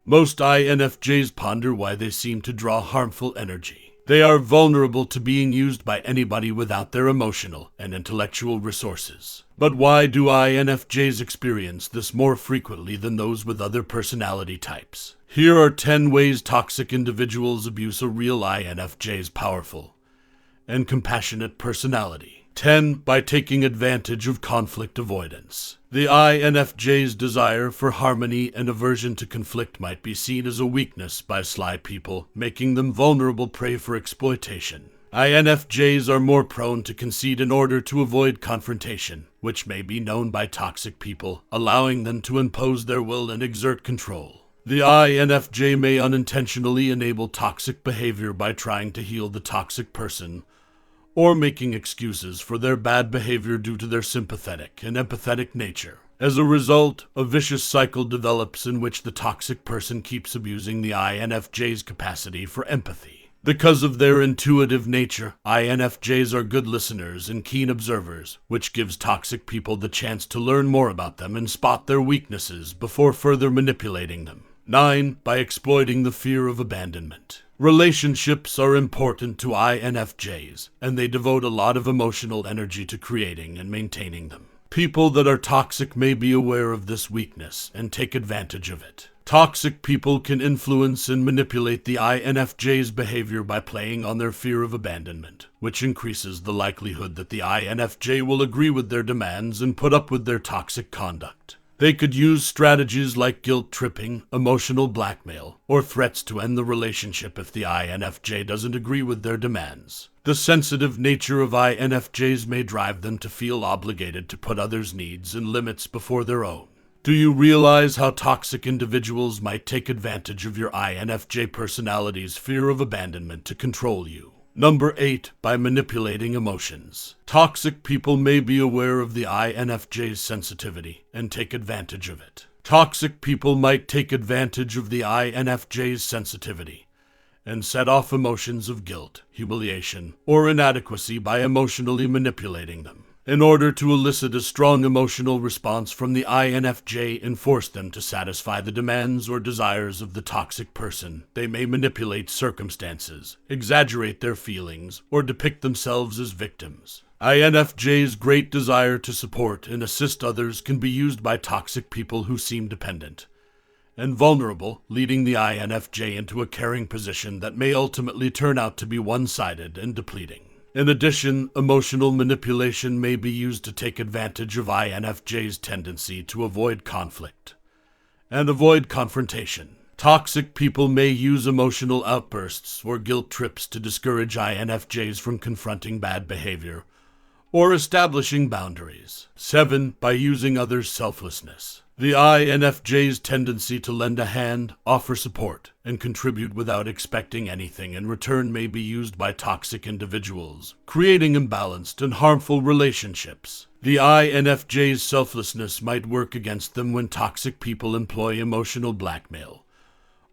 Most INFJs ponder why they seem to draw harmful energy. They are vulnerable to being used by anybody without their emotional and intellectual resources. But why do INFJs experience this more frequently than those with other personality types? Here are 10 ways toxic individuals abuse a real INFJ's powerful and compassionate personality. 10. By taking advantage of conflict avoidance. The INFJ's desire for harmony and aversion to conflict might be seen as a weakness by sly people, making them vulnerable prey for exploitation. INFJs are more prone to concede in order to avoid confrontation, which may be known by toxic people, allowing them to impose their will and exert control. The INFJ may unintentionally enable toxic behavior by trying to heal the toxic person, or making excuses for their bad behavior due to their sympathetic and empathetic nature. As a result, a vicious cycle develops in which the toxic person keeps abusing the INFJ's capacity for empathy. Because of their intuitive nature, INFJs are good listeners and keen observers, which gives toxic people the chance to learn more about them and spot their weaknesses before further manipulating them. 9. By exploiting the fear of abandonment. Relationships are important to INFJs, and they devote a lot of emotional energy to creating and maintaining them. People that are toxic may be aware of this weakness and take advantage of it. Toxic people can influence and manipulate the INFJ's behavior by playing on their fear of abandonment, which increases the likelihood that the INFJ will agree with their demands and put up with their toxic conduct. They could use strategies like guilt tripping, emotional blackmail, or threats to end the relationship if the INFJ doesn't agree with their demands. The sensitive nature of INFJs may drive them to feel obligated to put others' needs and limits before their own. Do you realize how toxic individuals might take advantage of your INFJ personality's fear of abandonment to control you? Number 8. By manipulating emotions. Toxic people may be aware of the INFJ's sensitivity and take advantage of it. Toxic people might take advantage of the INFJ's sensitivity and set off emotions of guilt, humiliation, or inadequacy by emotionally manipulating them. In order to elicit a strong emotional response from the INFJ and force them to satisfy the demands or desires of the toxic person, they may manipulate circumstances, exaggerate their feelings, or depict themselves as victims. INFJ's great desire to support and assist others can be used by toxic people who seem dependent and vulnerable, leading the INFJ into a caring position that may ultimately turn out to be one-sided and depleting. In addition, emotional manipulation may be used to take advantage of INFJ's tendency to avoid conflict and avoid confrontation. Toxic people may use emotional outbursts or guilt trips to discourage INFJs from confronting bad behavior or establishing boundaries. 7. By using others' selflessness. The INFJ's tendency to lend a hand, offer support, and contribute without expecting anything in return may be used by toxic individuals, creating imbalanced and harmful relationships. The INFJ's selflessness might work against them when toxic people employ emotional blackmail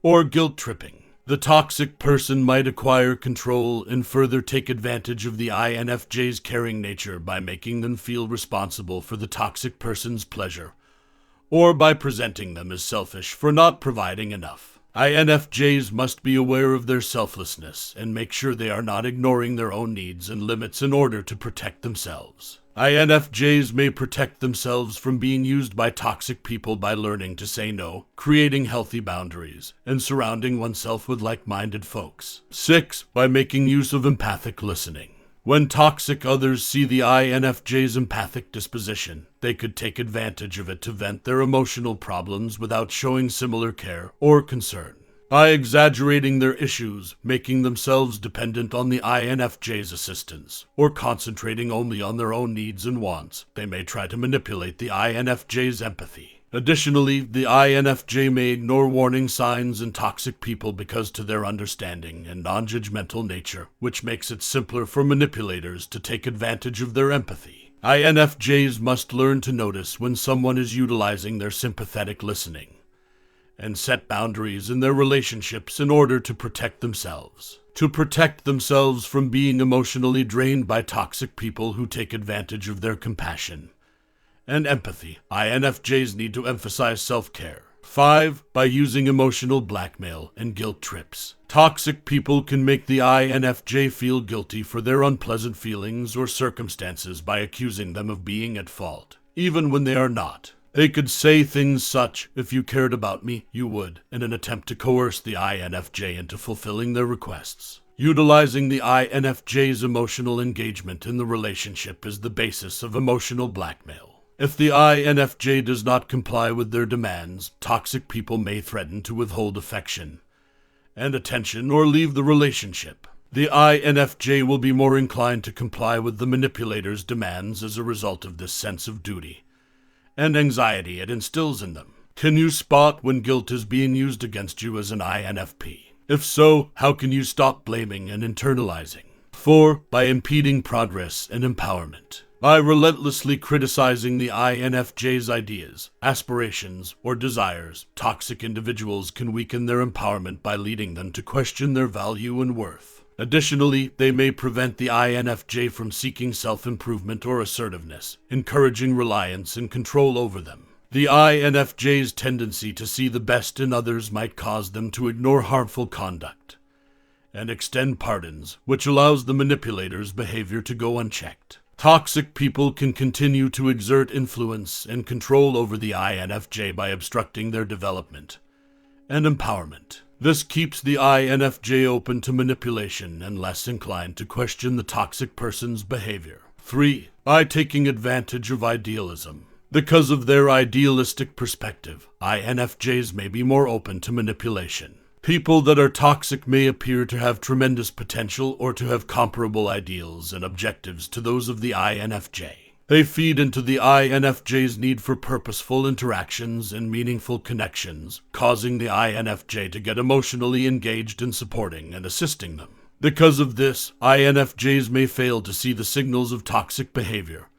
or guilt tripping. The toxic person might acquire control and further take advantage of the INFJ's caring nature by making them feel responsible for the toxic person's pleasure, or by presenting them as selfish for not providing enough. INFJs must be aware of their selflessness and make sure they are not ignoring their own needs and limits in order to protect themselves. INFJs may protect themselves from being used by toxic people by learning to say no, creating healthy boundaries, and surrounding oneself with like-minded folks. 6. By making use of empathic listening. When toxic others see the INFJ's empathic disposition, they could take advantage of it to vent their emotional problems without showing similar care or concern. By exaggerating their issues, making themselves dependent on the INFJ's assistance, or concentrating only on their own needs and wants, they may try to manipulate the INFJ's empathy. Additionally, the INFJ may ignore warning signs in toxic people because to their understanding and non-judgmental nature, which makes it simpler for manipulators to take advantage of their empathy. INFJs must learn to notice when someone is utilizing their sympathetic listening and set boundaries in their relationships in order to protect themselves. To protect themselves from being emotionally drained by toxic people who take advantage of their compassion and empathy, INFJs need to emphasize self-care. 5. By using emotional blackmail and guilt trips. Toxic people can make the INFJ feel guilty for their unpleasant feelings or circumstances by accusing them of being at fault, even when they are not. They could say things such, "If you cared about me, you would," in an attempt to coerce the INFJ into fulfilling their requests. Utilizing the INFJ's emotional engagement in the relationship is the basis of emotional blackmail. If the INFJ does not comply with their demands, toxic people may threaten to withhold affection and attention or leave the relationship. The INFJ will be more inclined to comply with the manipulator's demands as a result of this sense of duty and anxiety it instills in them. Can you spot when guilt is being used against you as an INFP? If so, how can you stop blaming and internalizing? 4. By impeding progress and empowerment. By relentlessly criticizing the INFJ's ideas, aspirations, or desires, toxic individuals can weaken their empowerment by leading them to question their value and worth. Additionally, they may prevent the INFJ from seeking self-improvement or assertiveness, encouraging reliance and control over them. The INFJ's tendency to see the best in others might cause them to ignore harmful conduct and extend pardons, which allows the manipulator's behavior to go unchecked. Toxic people can continue to exert influence and control over the INFJ by obstructing their development and empowerment. This keeps the INFJ open to manipulation and less inclined to question the toxic person's behavior. 3. By taking advantage of idealism. Because of their idealistic perspective, INFJs may be more open to manipulation. People that are toxic may appear to have tremendous potential or to have comparable ideals and objectives to those of the INFJ. They feed into the INFJ's need for purposeful interactions and meaningful connections, causing the INFJ to get emotionally engaged in supporting and assisting them. Because of this, INFJs may fail to see the signals of toxic behavior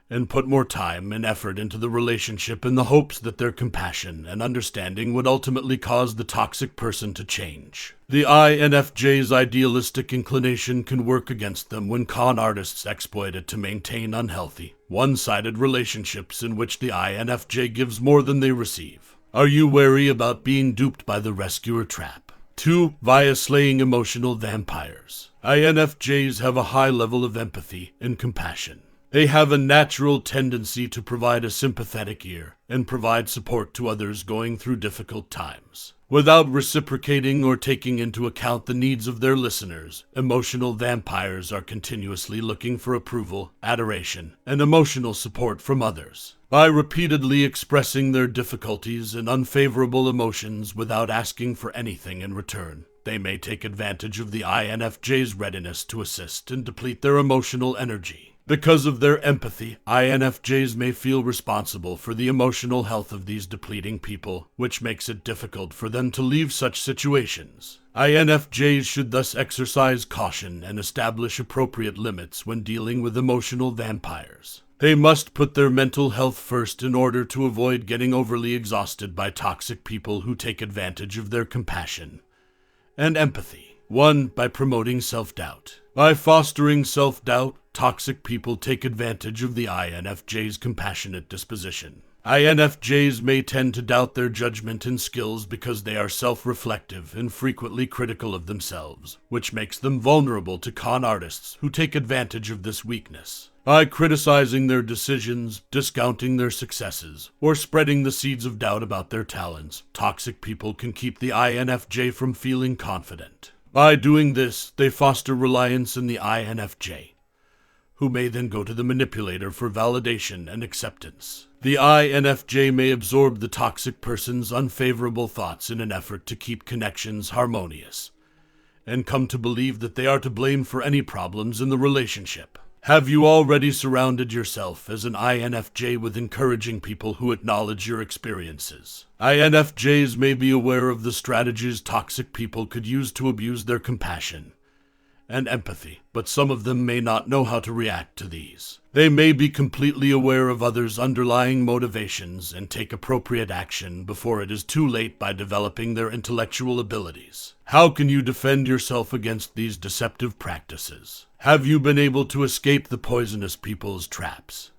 and put more time and effort into the relationship in the hopes that their compassion and understanding would ultimately cause the toxic person to change. The INFJ's idealistic inclination can work against them when con artists exploit it to maintain unhealthy, one-sided relationships in which the INFJ gives more than they receive. Are you wary about being duped by the rescuer trap? 2. Via slaying emotional vampires. INFJs have a high level of empathy and compassion. They have a natural tendency to provide a sympathetic ear and provide support to others going through difficult times. Without reciprocating or taking into account the needs of their listeners, emotional vampires are continuously looking for approval, adoration, and emotional support from others. By repeatedly expressing their difficulties and unfavorable emotions without asking for anything in return, they may take advantage of the INFJ's readiness to assist and deplete their emotional energy. Because of their empathy, INFJs may feel responsible for the emotional health of these depleting people, which makes it difficult for them to leave such situations. INFJs should thus exercise caution and establish appropriate limits when dealing with emotional vampires. They must put their mental health first in order to avoid getting overly exhausted by toxic people who take advantage of their compassion and empathy. 1. By promoting self-doubt. By fostering self-doubt, toxic people take advantage of the INFJ's compassionate disposition. INFJs may tend to doubt their judgment and skills because they are self-reflective and frequently critical of themselves, which makes them vulnerable to con artists who take advantage of this weakness. By criticizing their decisions, discounting their successes, or spreading the seeds of doubt about their talents, toxic people can keep the INFJ from feeling confident. By doing this, they foster reliance in the INFJ, who may then go to the manipulator for validation and acceptance. The INFJ may absorb the toxic person's unfavorable thoughts in an effort to keep connections harmonious, and come to believe that they are to blame for any problems in the relationship. Have you already surrounded yourself as an INFJ with encouraging people who acknowledge your experiences? INFJs may be aware of the strategies toxic people could use to abuse their compassion and empathy, but some of them may not know how to react to these. They may be completely aware of others' underlying motivations and take appropriate action before it is too late by developing their intellectual abilities. How can you defend yourself against these deceptive practices? Have you been able to escape the poisonous people's traps?